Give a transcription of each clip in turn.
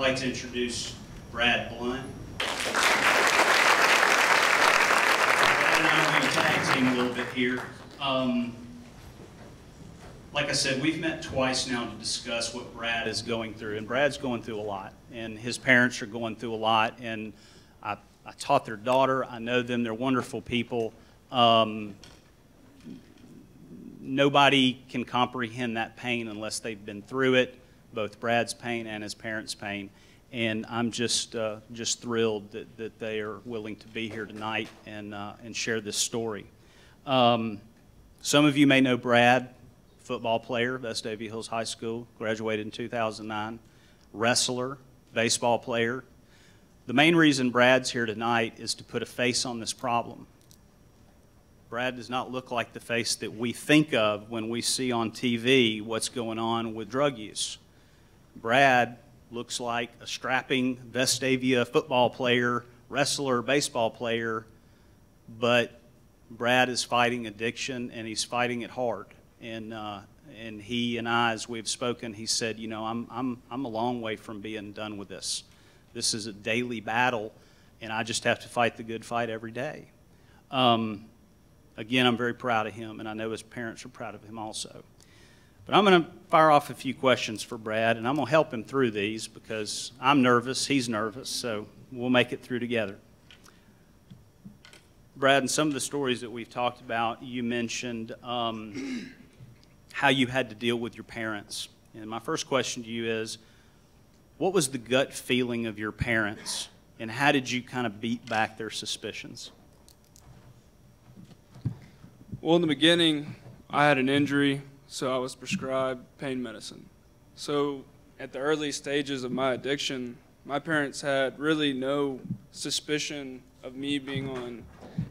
like to introduce Brad Blount. Brad and I are going to tag team a little bit here. Like I said, we've met twice now to discuss what Brad is going through, and Brad's going through a lot, and his parents are going through a lot, and I taught their daughter. I know them. They're wonderful people. Nobody can comprehend that pain unless they've been through it, both Brad's pain and his parents' pain. And I'm just thrilled that they are willing to be here tonight and share this story. Some of you may know Brad, football player, Vestavia Hills High School, graduated in 2009, wrestler, baseball player. The main reason Brad's here tonight is to put a face on this problem. Brad does not look like the face that we think of when we see on TV what's going on with drug use. Brad looks like a strapping Vestavia football player, wrestler, baseball player, but Brad is fighting addiction, and he's fighting it hard. And he and I, as we've spoken, he said, you know, I'm a long way from being done with this. This is a daily battle, and I just have to fight the good fight every day. Again, I'm very proud of him, and I know his parents are proud of him also. But I'm going to fire off a few questions for Brad, and I'm going to help him through these because I'm nervous, he's nervous, so we'll make it through together. Brad, in some of the stories that we've talked about, you mentioned how you had to deal with your parents. And my first question to you is, what was the gut feeling of your parents, and how did you kind of beat back their suspicions? Well, in the beginning, I had an injury, so I was prescribed pain medicine. So at the early stages of my addiction, my parents had really no suspicion of me being on,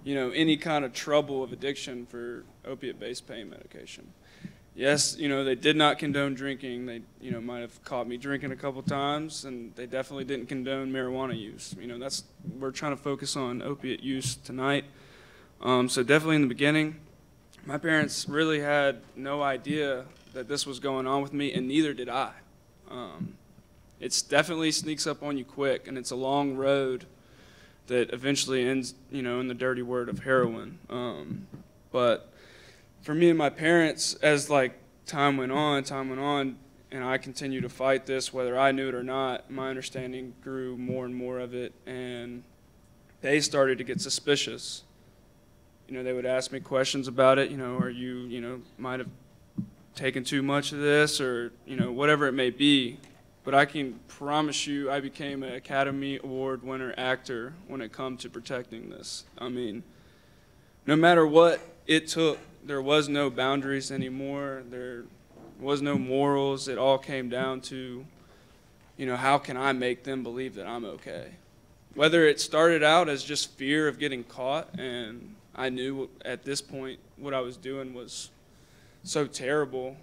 you know, any kind of trouble of addiction for opiate-based pain medication. Yes, you know, they did not condone drinking. They, you know, might have caught me drinking a couple times, and they definitely didn't condone marijuana use. You know, we're trying to focus on opiate use tonight. So definitely in the beginning, my parents really had no idea that this was going on with me, and neither did I. It definitely sneaks up on you quick, and it's a long road that eventually ends, you know, in the dirty word of heroin. But for me and my parents, as like time went on, and I continued to fight this, whether I knew it or not, my understanding grew more and more of it, and they started to get suspicious. You know, they would ask me questions about it. You know, are you, you know, might have taken too much of this, or, you know, whatever it may be. But I can promise you I became an Academy Award winner actor when it comes to protecting this. I mean, no matter what it took, there was no boundaries anymore. There was no morals. It all came down to, you know, how can I make them believe that I'm okay? Whether it started out as just fear of getting caught, and I knew at this point what I was doing was so terrible,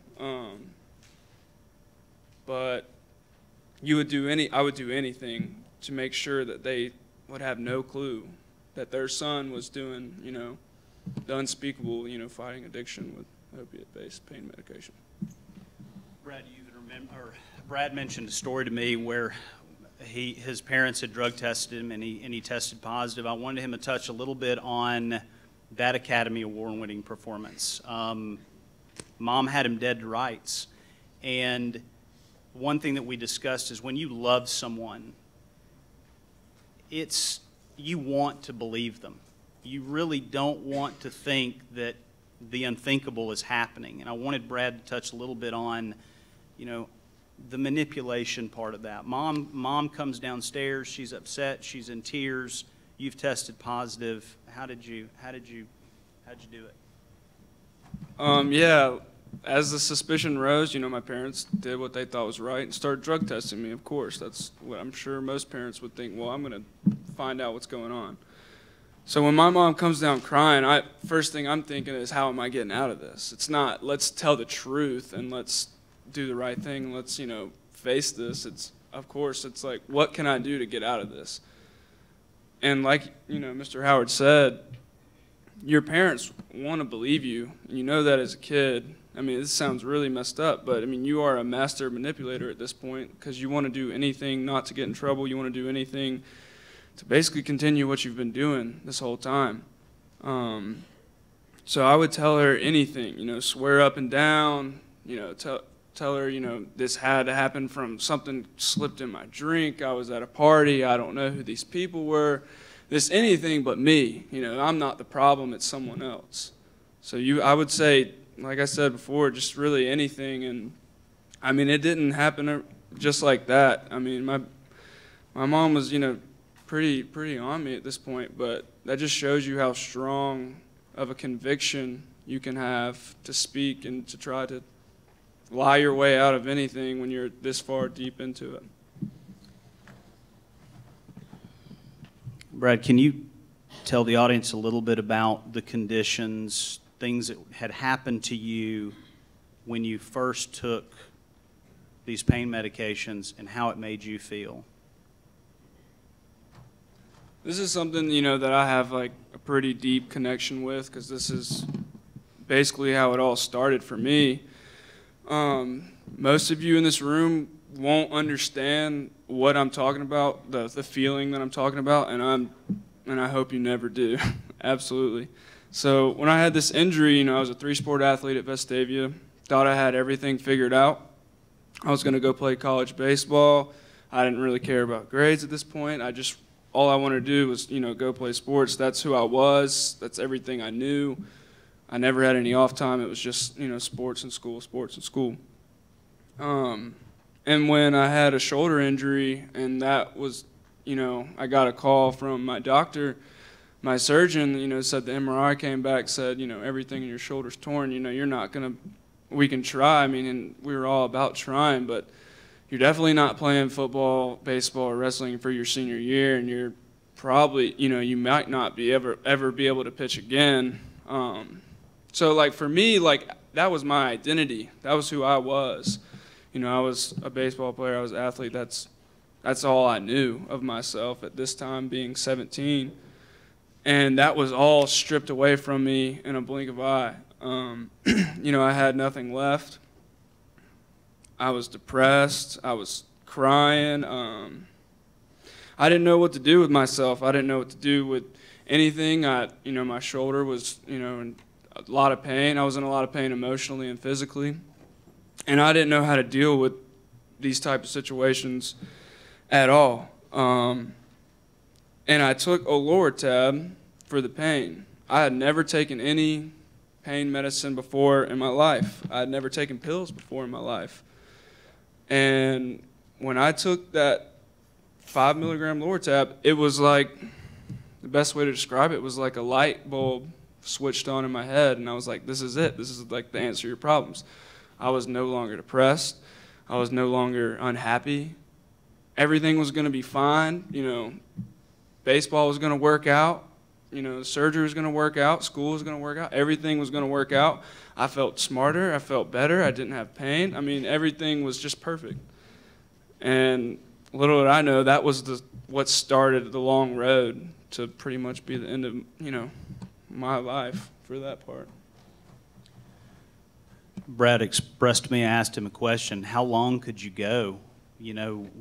but I would do anything to make sure that they would have no clue that their son was doing, you know, the unspeakable, you know, fighting addiction with opiate-based pain medication. Brad, Brad mentioned a story to me where his parents had drug tested him, and he tested positive. I wanted him to touch a little bit on that Academy Award-winning performance. Mom had him dead to rights, and one thing that we discussed is when you love someone, you want to believe them. You really don't want to think that the unthinkable is happening. And I wanted Brad to touch a little bit on, you know, the manipulation part of that. Mom comes downstairs, she's upset, she's in tears, you've tested positive. How did you do it? Yeah, as the suspicion rose, you know, my parents did what they thought was right and started drug testing me, of course. That's what I'm sure most parents would think, well, I'm going to find out what's going on. So when my mom comes down crying, first thing I'm thinking is, how am I getting out of this? It's not, let's tell the truth and let's do the right thing, let's, you know, face this. It's, of course, it's like, what can I do to get out of this? And like, you know, Mr. Howard said, your parents want to believe you, and you know that as a kid, I mean, this sounds really messed up, but I mean, you are a master manipulator at this point because you want to do anything not to get in trouble. You want to do anything to basically continue what you've been doing this whole time. So I would tell her anything, swear up and down, tell her, this had to happen from something slipped in my drink. I was at a party. I don't know who these people were. This anything but me. I'm not the problem. It's someone else. So I would say, like I said before, just really anything. And I mean, it didn't happen just like that. I mean, my mom was, pretty on me at this point, but that just shows you how strong of a conviction you can have to speak and to try to lie your way out of anything when you're this far deep into it. Brad, can you tell the audience a little bit about the conditions, things that had happened to you when you first took these pain medications and how it made you feel? This is something, that I have like a pretty deep connection with because this is basically how it all started for me. Most of you in this room won't understand what I'm talking about, the feeling that I'm talking about, and I hope you never do. Absolutely. So when I had this injury, I was a 3-sport athlete at Vestavia, thought I had everything figured out. I was going to go play college baseball. I didn't really care about grades at this point. All I wanted to do was, go play sports. That's who I was. That's everything I knew. I never had any off time. It was just, sports and school, sports and school. And when I had a shoulder injury, and that was, I got a call from my doctor, my surgeon, said the MRI came back, said, everything in your shoulder's torn. You're not going to, we can try. I mean, and we were all about trying, but you're definitely not playing football, baseball, or wrestling for your senior year, and you're probably, you might not be ever be able to pitch again. So, like, for me, like, that was my identity. That was who I was. I was a baseball player. I was an athlete. That's all I knew of myself at this time, being 17. And that was all stripped away from me in a blink of an eye. I had nothing left. I was depressed. I was crying. I didn't know what to do with myself. I didn't know what to do with anything. My shoulder was, in a lot of pain. I was in a lot of pain emotionally and physically. And I didn't know how to deal with these type of situations at all. And I took a Loratab for the pain. I had never taken any pain medicine before in my life. I had never taken pills before in my life. And when I took that 5 milligram Loratab, it was like, the best way to describe it was like a light bulb switched on in my head, and I was like, this is it. This is like the answer to your problems. I was no longer depressed. I was no longer unhappy. Everything was going to be fine. Baseball was going to work out. Surgery was going to work out. School was going to work out. Everything was going to work out. I felt smarter. I felt better. I didn't have pain. I mean, everything was just perfect. And little did I know, that was what started the long road to pretty much be the end of, my life for that part. Brad expressed to me, I asked him a question, how long could you go,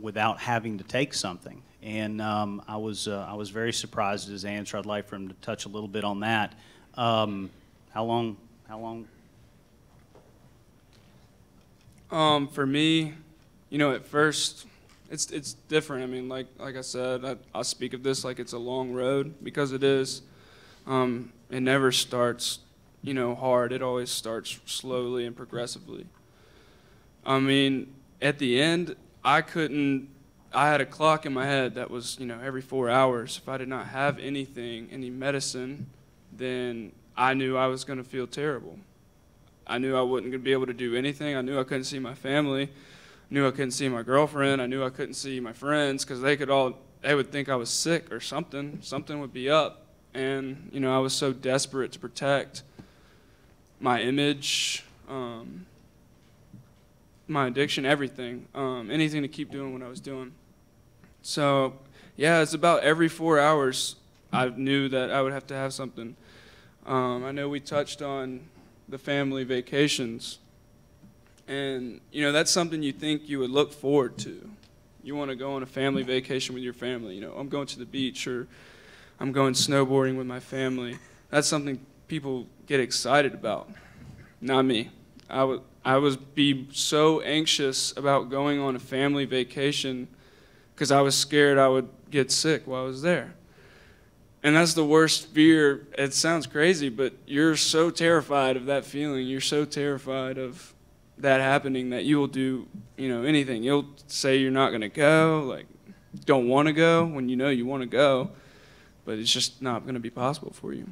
without having to take something? And I was very surprised at his answer. I'd like for him to touch a little bit on that. How long? For me, at first, it's different. I mean, like I said, I speak of this like it's a long road because it is. It never starts, hard. It always starts slowly and progressively. I mean, at the end, I had a clock in my head that was, every 4 hours. If I did not have any medicine, then I knew I was going to feel terrible. I knew I wasn't going to be able to do anything. I knew I couldn't see my family. I knew I couldn't see my girlfriend. I knew I couldn't see my friends because they would think I was sick or something. Something would be up. And, I was so desperate to protect my image, my addiction, everything, anything to keep doing what I was doing. So, yeah, it's about every 4 hours I knew that I would have to have something. I know we touched on the family vacations. And, you know, that's something you think you would look forward to. You want to go on a family vacation with your family. You know, I'm going to the beach, or I'm going snowboarding with my family. That's something people get excited about. Not me. I would be so anxious about going on a family vacation because I was scared I would get sick while I was there. And that's the worst fear. It sounds crazy, but you're so terrified of that feeling. You're so terrified of that happening that you will do, you know, anything. You'll say you're not going to go, like don't want to go when you know you want to go, but it's just not going to be possible for you.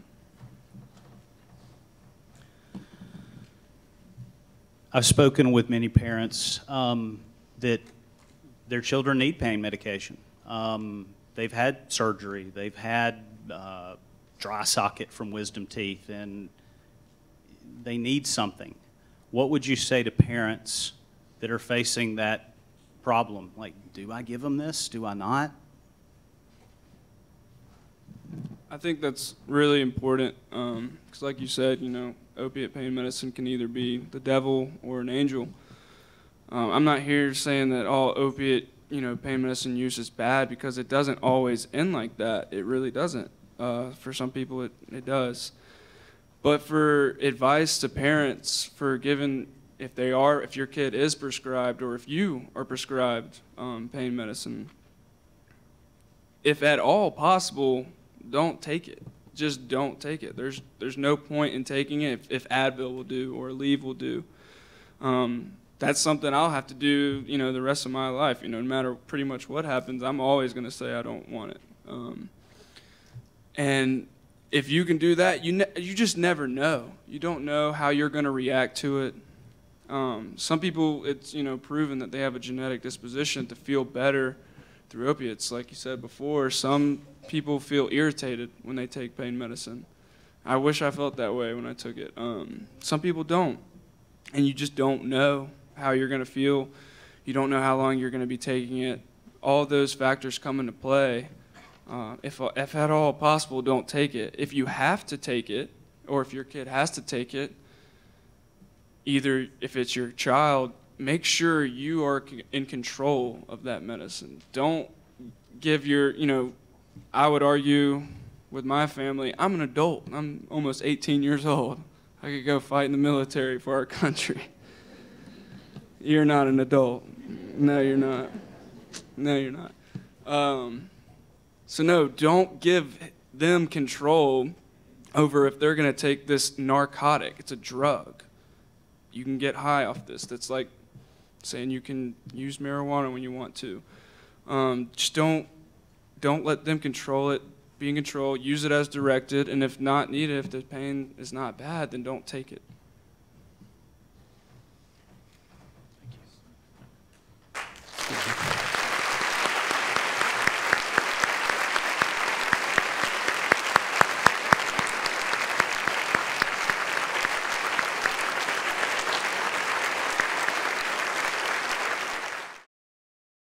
I've spoken with many parents that their children need pain medication. They've had surgery, they've had dry socket from wisdom teeth, and they need something. What would you say to parents that are facing that problem? Like, do I give them this? Do I not? I think that's really important because, like you said, you know, opiate pain medicine can either be the devil or an angel. I'm not here saying that all opiate, you know, pain medicine use is bad, because it doesn't always end like that. It really doesn't. For some people, it does. But for advice to parents, for given if your kid is prescribed, or if you are prescribed pain medicine, if at all possible, don't take it. Just don't take it. There's no point in taking it if Advil will do or Aleve will do. That's something I'll have to do, you know, the rest of my life. You know, no matter pretty much what happens, I'm always going to say I don't want it. And if you can do that, you just never know. You don't know how you're going to react to it. Some people, it's, you know, proven that they have a genetic disposition to feel better through opiates. Like you said before, some people feel irritated when they take pain medicine. I wish I felt that way when I took it. Some people don't, and you just don't know how you're going to feel. You don't know how long you're going to be taking it. All those factors come into play. If at all possible, don't take it. If you have to take it, or if your kid has to take it, either if it's your child, make sure you are in control of that medicine. Don't give your, you know, I would argue with my family, I'm an adult. I'm almost 18 years old. I could go fight in the military for our country. You're not an adult. No, you're not. No, you're not. So no, don't give them control over if they're going to take this narcotic. It's a drug. You can get high off this. That's like saying you can use marijuana when you want to. Just don't let them control it. Be in control. Use it as directed. And if not needed, if the pain is not bad, then don't take it.